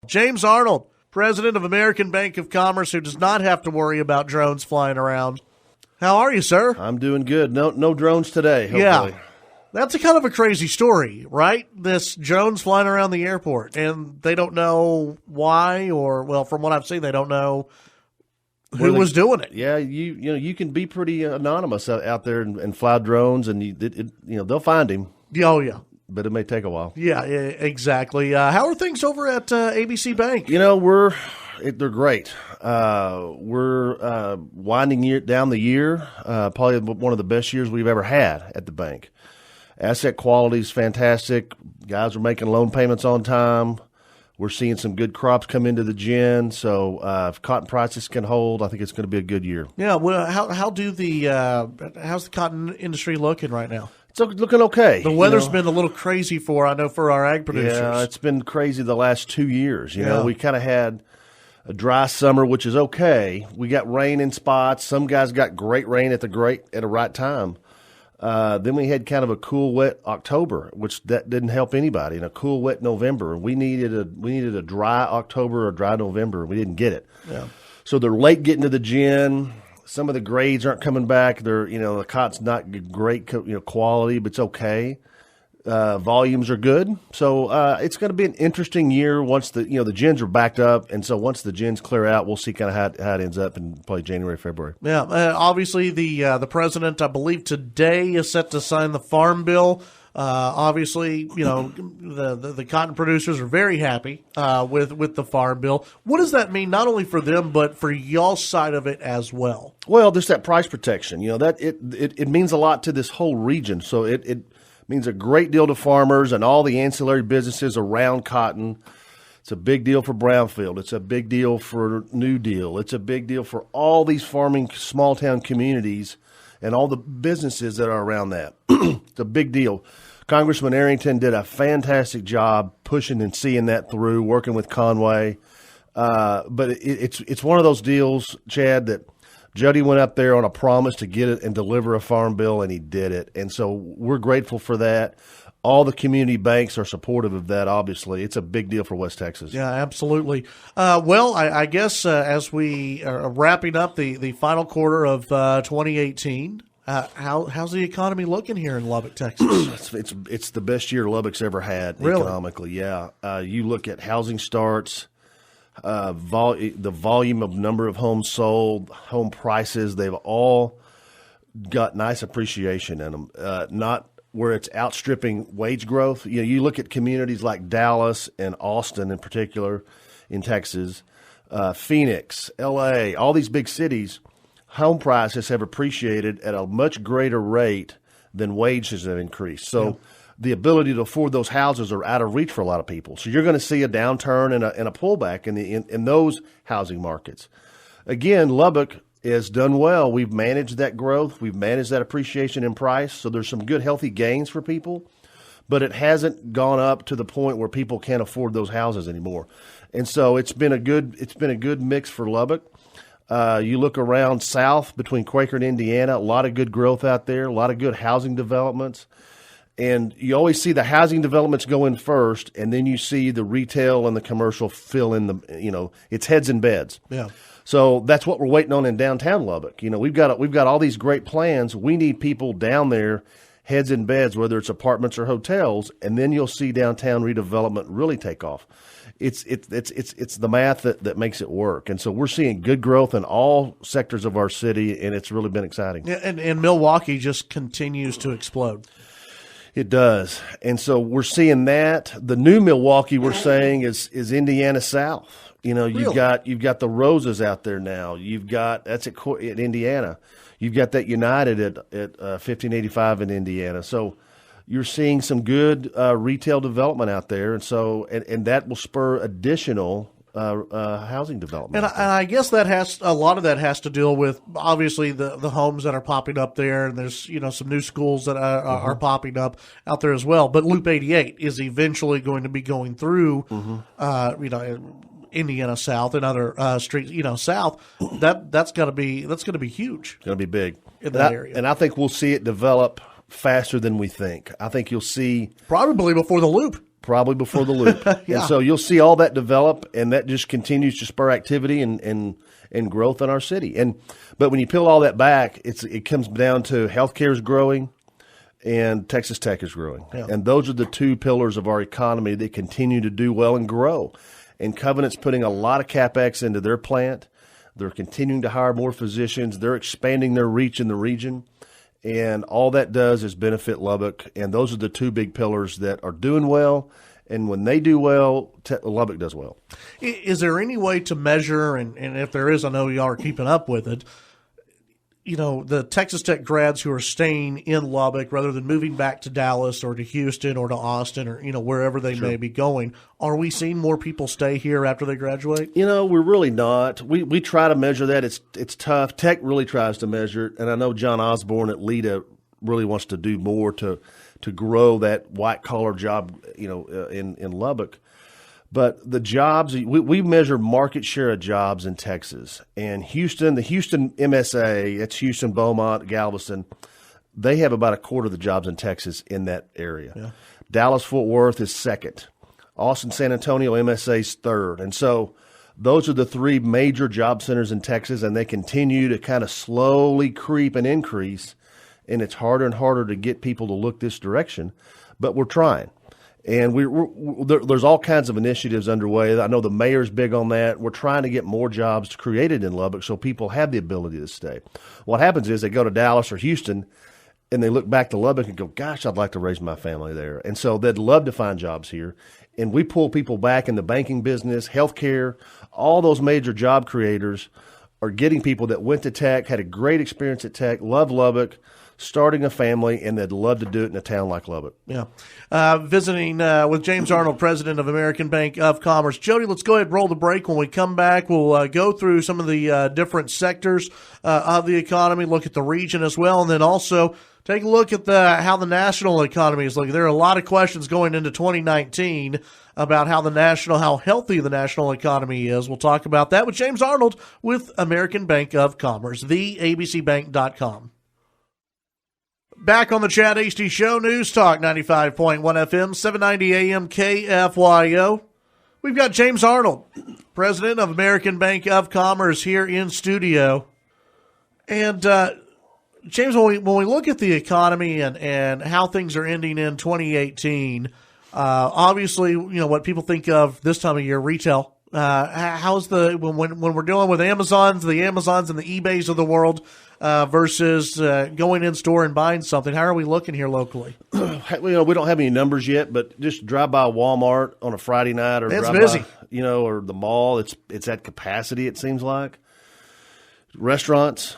James Arnold, president of American Bank of Commerce, who does not have to worry about drones flying around. How are you, sir? I'm doing good. No drones today, hopefully. Yeah. That's a kind of a crazy story, right? This drones flying around the airport, and they don't know why, or, well, from what I've seen, they don't know who was doing it. Yeah, you can be pretty anonymous out there and fly drones, and they'll find him. Oh, yeah. But it may take a while. Yeah, exactly. How are things over at ABC Bank? They're great. We're winding down the year, probably one of the best years we've ever had at the bank. Asset quality is fantastic. Guys are making loan payments on time. We're seeing some good crops come into the gin. So if cotton prices can hold, I think it's going to be a good year. Yeah. Well, how's the cotton industry looking right now? It's looking okay. The weather's been a little crazy for our ag producers. Yeah, it's been crazy the last 2 years. You know, we kind of had a dry summer, which is okay. We got rain in spots. Some guys got great rain at the right time. Then we had kind of a cool, wet October, which that didn't help anybody, and a cool, wet November. We needed a dry October or dry November. We didn't get it. Yeah. So they're late getting to the gin. Some of the grades aren't coming back. The cotton's not great, quality, but it's okay. Volumes are good. So it's going to be an interesting year once the gins are backed up. And so once the gins clear out, we'll see kind of how it ends up in probably January, February. Yeah. Obviously, the president, I believe today, is set to sign the Farm Bill. Obviously, the cotton producers are very happy with the Farm Bill. What does that mean, not only for them, but for y'all's side of it as well? Well, there's that price protection. That it means a lot to this whole region. So it means a great deal to farmers and all the ancillary businesses around cotton. It's a big deal for Brownfield. It's a big deal for New Deal. It's a big deal for all these farming small town communities and all the businesses that are around that. It's a big deal. Congressman Arrington did a fantastic job pushing and seeing that through, working with Conway. But it's one of those deals, Chad, that Jodey went up there on a promise to get it and deliver a farm bill, and he did it. And so we're grateful for that. All the community banks are supportive of that, obviously. It's a big deal for West Texas. Yeah, absolutely. I guess as we are wrapping up the final quarter of 2018, how's the economy looking here in Lubbock, Texas? It's the best year Lubbock's ever had economically, yeah. You look at housing starts, the volume of number of homes sold, home prices, they've all got nice appreciation in them. Not where it's outstripping wage growth. You look at communities like Dallas and Austin in particular in Texas, Phoenix, LA, all these big cities, home prices have appreciated at a much greater rate than wages have increased. So the ability to afford those houses are out of reach for a lot of people. So you're going to see a downturn and a pullback in those housing markets. Again, Lubbock has done well. We've managed that growth. We've managed that appreciation in price. So there's some good, healthy gains for people, but it hasn't gone up to the point where people can't afford those houses anymore. And so it's been a good mix for Lubbock. You look around south between Quaker and Indiana, a lot of good growth out there, a lot of good housing developments. And you always see the housing developments go in first, and then you see the retail and the commercial fill in it's heads and beds. Yeah. So that's what we're waiting on in downtown Lubbock. We've got all these great plans. We need people down there, heads and beds, whether it's apartments or hotels, and then you'll see downtown redevelopment really take off. It's the math that makes it work. And so we're seeing good growth in all sectors of our city, and it's really been exciting. Yeah, and Milwaukee just continues to explode. It does. And so we're seeing that. The new Milwaukee, we're saying, is Indiana South. You've got the Roses out there now. That's at Indiana. You've got that United at 1585 in Indiana. So you're seeing some good retail development out there, and so and that will spur additional housing development. And I guess a lot of that has to deal with obviously the homes that are popping up there, and there's some new schools that are popping up out there as well. But Loop 88 is eventually going to be going through, Indiana South and other streets, south. That's going to be huge. It's going to be big in that area, and I think we'll see it develop faster than we think. I think you'll see probably before the Loop. probably before the loop. Yeah. And so you'll see all that develop, and that just continues to spur activity and growth in our city. But when you peel all that back, it comes down to healthcare is growing and Texas Tech is growing. Yeah. And those are the two pillars of our economy that continue to do well and grow. And Covenant's putting a lot of CapEx into their plant. They're continuing to hire more physicians. They're expanding their reach in the region. And all that does is benefit Lubbock. And those are the two big pillars that are doing well. And when they do well, Lubbock does well. Is there any way to measure, and if there is, I know y'all are keeping up with it, the Texas Tech grads who are staying in Lubbock rather than moving back to Dallas or to Houston or to Austin or, wherever they may be going, are we seeing more people stay here after they graduate? We're really not. We try to measure that. It's tough. Tech really tries to measure it. And I know John Osborne at LEDA really wants to do more to grow that white-collar job, in Lubbock. But the jobs, we measure market share of jobs in Texas. And the Houston MSA, that's Houston, Beaumont, Galveston, they have about a quarter of the jobs in Texas in that area. Yeah. Dallas-Fort Worth is second. Austin, San Antonio, MSA is third. And so those are the three major job centers in Texas, and they continue to kind of slowly creep and increase. And it's harder and harder to get people to look this direction, but we're trying. And there's all kinds of initiatives underway. I know the mayor's big on that. We're trying to get more jobs created in Lubbock so people have the ability to stay. What happens is they go to Dallas or Houston, and they look back to Lubbock and go, gosh, I'd like to raise my family there. And so they'd love to find jobs here. And we pull people back in the banking business, healthcare, all those major job creators are getting people that went to Tech, had a great experience at Tech, love Lubbock, starting a family, and they'd love to do it in a town like Lubbock. Yeah. Visiting with James Arnold, president of American Bank of Commerce. Jodey, let's go ahead and roll the break. When we come back, we'll go through some of the different sectors of the economy, look at the region as well, and then also take a look at how the national economy is looking. There are a lot of questions going into 2019 about how healthy the national economy is. We'll talk about that with James Arnold with American Bank of Commerce, theabcbank.com. Back on the Chad Hasty Show, News Talk 95.1 FM, 790 AM KFYO. We've got James Arnold, president of American Bank of Commerce, here in studio. And James, when we look at the economy and how things are ending in 2018, obviously, what people think of this time of year, retail. How's when we're dealing with the Amazons and the eBays of the world versus going in store and buying something? How are we looking here locally? We don't have any numbers yet, but just drive by Walmart on a Friday night, or it's busy. Or the mall. It's at capacity. It seems like restaurants.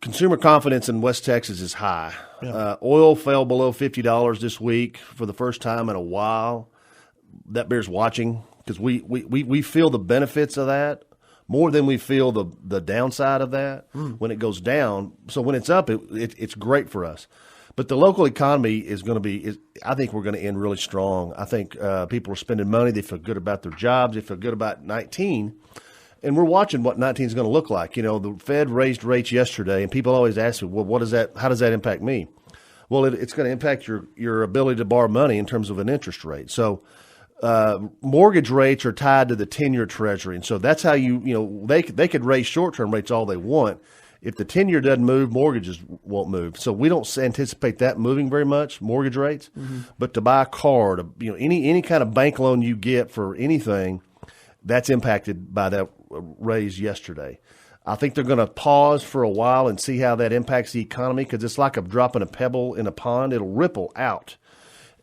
Consumer confidence in West Texas is high. Yeah. Oil fell below $50 this week for the first time in a while. That bears watching, because we feel the benefits of that more than we feel the downside of that when it goes down. So when it's up, it's great for us. But the local economy is going to be I think we're going to end really strong. I think people are spending money. They feel good about their jobs. They feel good about 19. And we're watching what 19 is going to look like. The Fed raised rates yesterday, and people always ask me, well, how does that impact me? Well, it's going to impact your ability to borrow money in terms of an interest rate. So mortgage rates are tied to the 10-year Treasury. And so that's how they could raise short-term rates all they want. If the 10-year doesn't move, mortgages won't move. So we don't anticipate that moving very much, mortgage rates. Mm-hmm. But to buy a car, any kind of bank loan you get for anything, that's impacted by that raise yesterday. I think they're going to pause for a while and see how that impacts the economy, because it's like dropping a pebble in a pond. It'll ripple out.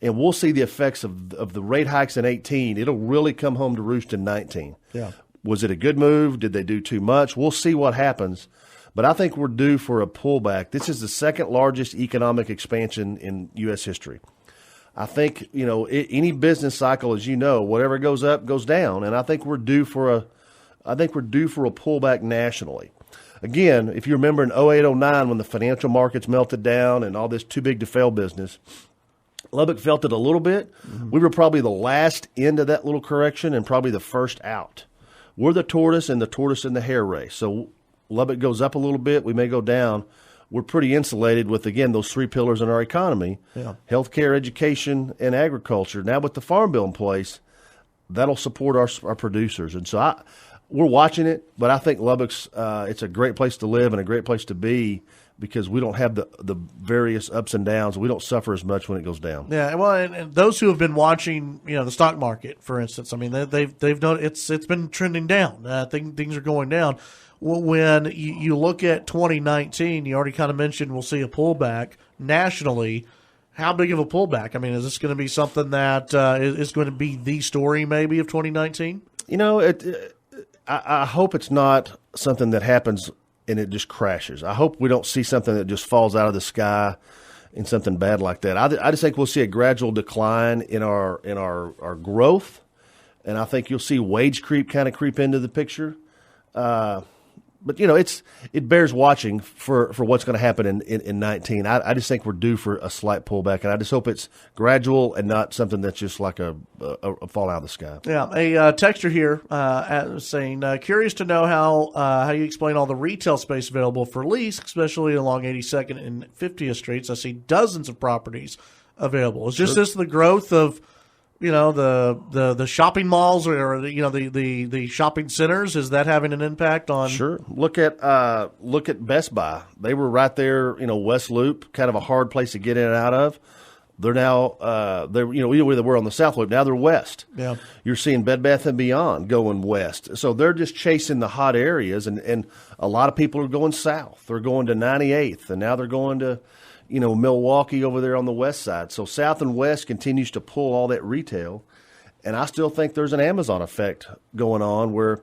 And we'll see the effects of the rate hikes in 18. It'll really come home to roost in 19. Yeah. Was it a good move? Did they do too much? We'll see what happens. But I think we're due for a pullback. This is the second largest economic expansion in U.S. history. I think, any business cycle, as you know, whatever goes up goes down. And I think we're due for a pullback nationally. Again, if you remember in 08-09 when the financial markets melted down and all this too big to fail business, Lubbock felt it a little bit. Mm-hmm. We were probably the last end of that little correction and probably the first out. We're the tortoise in the hare race. So Lubbock goes up a little bit. We may go down. we're pretty insulated with, again, those three pillars in our economy, healthcare, education, and agriculture. Now with the Farm Bill in place, that'll support our producers. And so we're watching it, but I think Lubbock's it's a great place to live and a great place to be because we don't have the various ups and downs. We don't suffer as much when it goes down. Yeah, well, and those who have been watching, the stock market, for instance, I mean, they've known it's been trending down. Things are going down. When you look at 2019, you already kind of mentioned we'll see a pullback nationally. How big of a pullback? I mean, is this going to be something that is going to be the story maybe of 2019? I hope it's not something that happens and it just crashes. I hope we don't see something that just falls out of the sky and something bad like that. I just think we'll see a gradual decline in our growth, and I think you'll see wage creep kind of creep into the picture. But it bears watching for what's going to happen in 19. I just think we're due for a slight pullback, and I just hope it's gradual and not something that's just like a fall out of the sky. Yeah, a texter here saying, curious to know how you explain all the retail space available for lease, especially along 82nd and 50th Streets. I see dozens of properties available. Is just this the growth of the shopping malls or the shopping centers? Is that having an impact on? Sure. Look at Best Buy. They were right there, West Loop, kind of a hard place to get in and out of. They're now either they were on the South Loop, now they're west. Yeah. You're seeing Bed Bath & Beyond going west. So they're just chasing the hot areas, and a lot of people are going south. They're going to 98th, and now they're going to Milwaukee over there on the west side. So south and west continues to pull all that retail. And I still think there's an Amazon effect going on where,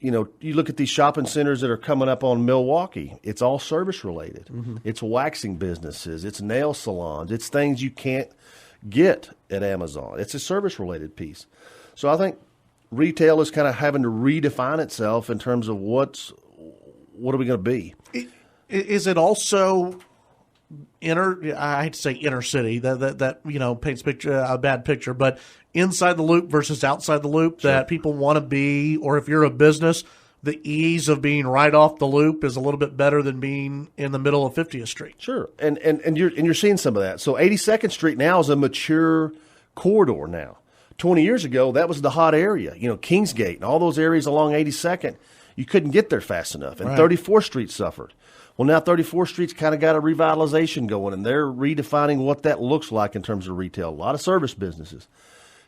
you look at these shopping centers that are coming up on Milwaukee. It's all service related. Mm-hmm. It's waxing businesses. It's nail salons. It's things you can't get at Amazon. It's a service related piece. So I think retail is kind of having to redefine itself in terms of what are we going to be? Is it also I hate to say inner city, that paints a bad picture, but inside the loop versus outside the loop, sure, that people want to be, or if you're a business, the ease of being right off the loop is a little bit better than being in the middle of 50th Street. Sure, and you're seeing some of that. So 82nd Street now is a mature corridor now. 20 years ago, that was the hot area. Kingsgate and all those areas along 82nd, you couldn't get there fast enough, and right. 34th Street suffered. Well, now 34th Street's kind of got a revitalization going, and they're redefining what that looks like in terms of retail. A lot of service businesses.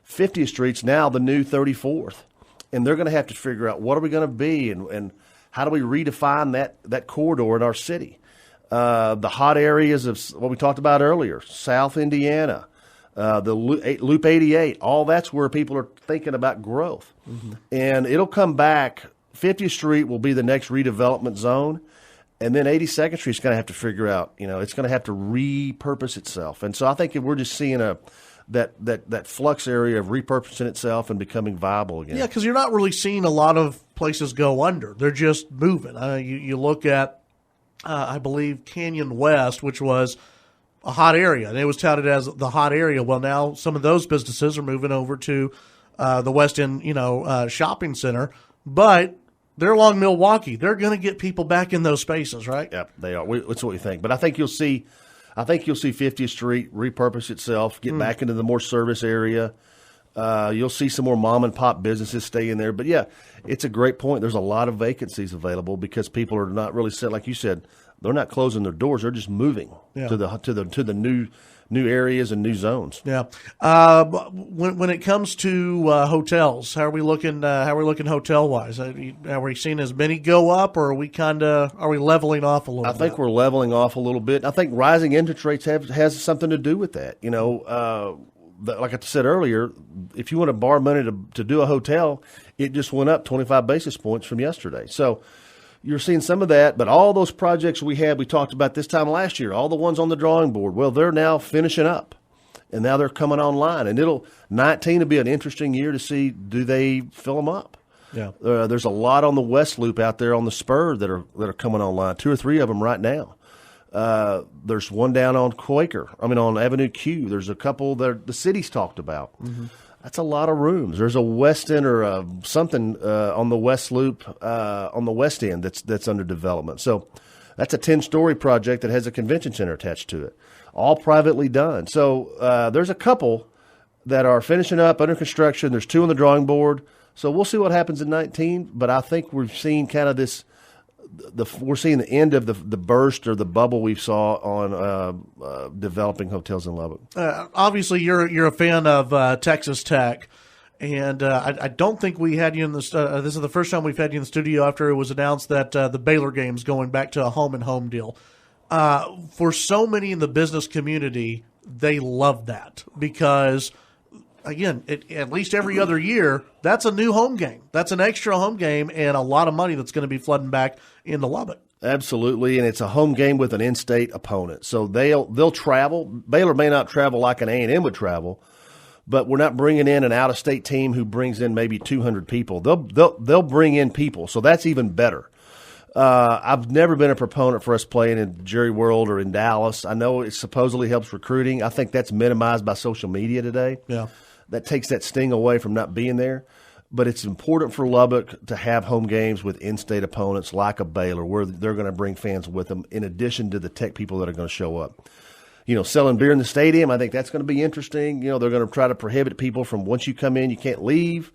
50th Street's now the new 34th, and they're going to have to figure out what are we going to be and how do we redefine that corridor in our city. The hot areas of what we talked about earlier, South Indiana, the Loop 88, all that's where people are thinking about growth. Mm-hmm. And it'll come back. 50th Street will be the next redevelopment zone. And then 82nd Street's going to have to figure out, it's going to have to repurpose itself. And so I think we're just seeing that flux area of repurposing itself and becoming viable again. Yeah, because you're not really seeing a lot of places go under. They're just moving. You look at, I believe, Canyon West, which was a hot area, and it was touted as the hot area. Well, now some of those businesses are moving over to the West End, shopping center, but they're along Milwaukee. They're going to get people back in those spaces, right? Yep, they are. That's what we think. But I think you'll see 50th Street repurpose itself, get back into the more service area. You'll see some more mom and pop businesses stay in there. But yeah, it's a great point. There's a lot of vacancies available because people are not really set, like you said. They're not closing their doors. They're just moving to the new areas and new zones. Yeah. When it comes to hotels, how are we looking hotel wise? Are we seeing as many go up, or are we leveling off a little bit? I think we're leveling off a little bit. I think rising interest rates has something to do with that. Like I said earlier, if you want to borrow money to do a hotel, it just went up 25 basis points from yesterday. So you're seeing some of that, but all those projects we talked about this time last year, all the ones on the drawing board, well, they're now finishing up, and now they're coming online. And 19 will be an interesting year to see, do they fill them up? Yeah. There's a lot on the West Loop out there on the spur that are coming online, 2 or 3 of them right now. There's one down on on Avenue Q. There's a couple that the city's talked about. Mm-hmm. That's a lot of rooms. There's a West End or something on the West Loop on the West End that's under development. So That's a 10-story project that has a convention center attached to it, all privately done. So there's a couple that are finishing up, under construction. There's 2 on the drawing board. So we'll see what happens in 19. But I think we've seen kind of this. We're seeing the end of the burst or the bubble we saw on developing hotels in Lubbock. Obviously, you're a fan of Texas Tech, and I don't think we had you in this. This is the first time we've had you in the studio after it was announced that the Baylor game's going back to a home-and-home deal. For so many in the business community, they love that because, again, at least every other year, that's a new home game. That's an extra home game and a lot of money that's going to be flooding back into Lubbock. Absolutely, and it's a home game with an in-state opponent. So they'll travel. Baylor may not travel like an A&M would travel, but we're not bringing in an out-of-state team who brings in maybe 200 people. They'll bring in people, so that's even better. I've never been a proponent for us playing in Jerry World or in Dallas. I know it supposedly helps recruiting. I think that's minimized by social media today. Yeah. That takes that sting away from not being there. But it's important for Lubbock to have home games with in-state opponents like a Baylor where they're going to bring fans with them in addition to the Tech people that are going to show up. Selling beer in the stadium, I think that's going to be interesting. They're going to try to prohibit people from once you come in, you can't leave.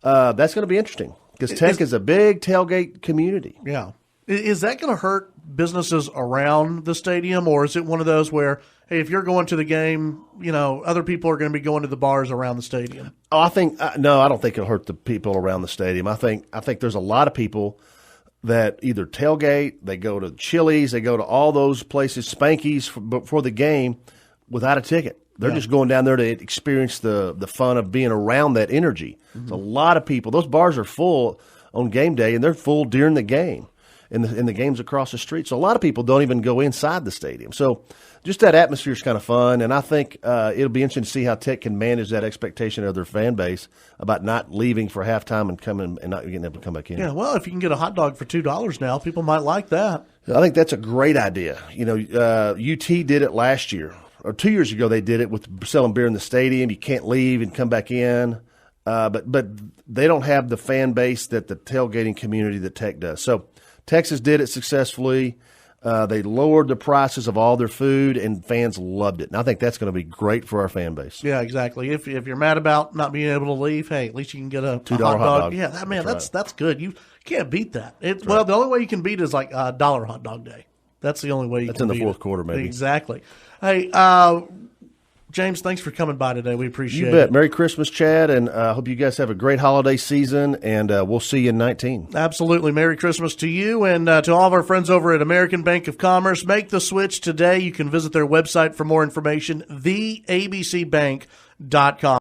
That's going to be interesting because Tech is a big tailgate community. Yeah. Is that going to hurt businesses around the stadium, or is it one of those where, hey, if you're going to the game, other people are going to be going to the bars around the stadium? Oh, I think no, I don't think it'll hurt the people around the stadium. I think there's a lot of people that either tailgate, they go to Chili's, they go to all those places, Spanky's for the game without a ticket. They're just going down there to experience the fun of being around that energy. Mm-hmm. There's a lot of people. Those bars are full on game day, and they're full during the game. In the games across the street. So a lot of people don't even go inside the stadium. So just that atmosphere is kind of fun, and I think it'll be interesting to see how Tech can manage that expectation of their fan base about not leaving for halftime and coming and not getting able to come back in. Yeah, well, if you can get a hot dog for $2 now, people might like that. I think that's a great idea. UT did it last year, or 2 years ago they did it with selling beer in the stadium. You can't leave and come back in. But they don't have the fan base that the tailgating community that Tech does. So Texas did it successfully. They lowered the prices of all their food, and fans loved it. And I think that's going to be great for our fan base. Yeah, exactly. If you're mad about not being able to leave, hey, at least you can get a $2 hot dog. Yeah, that's good. You can't beat that. Well, the only way you can beat it is like $1 hot dog day. That's the only way you can beat it. That's in the fourth quarter, maybe. Exactly. Hey, James, thanks for coming by today. We appreciate it. You bet. Merry Christmas, Chad, and I hope you guys have a great holiday season, and we'll see you in 19. Absolutely. Merry Christmas to you and to all of our friends over at American Bank of Commerce. Make the switch today. You can visit their website for more information, theabcbank.com.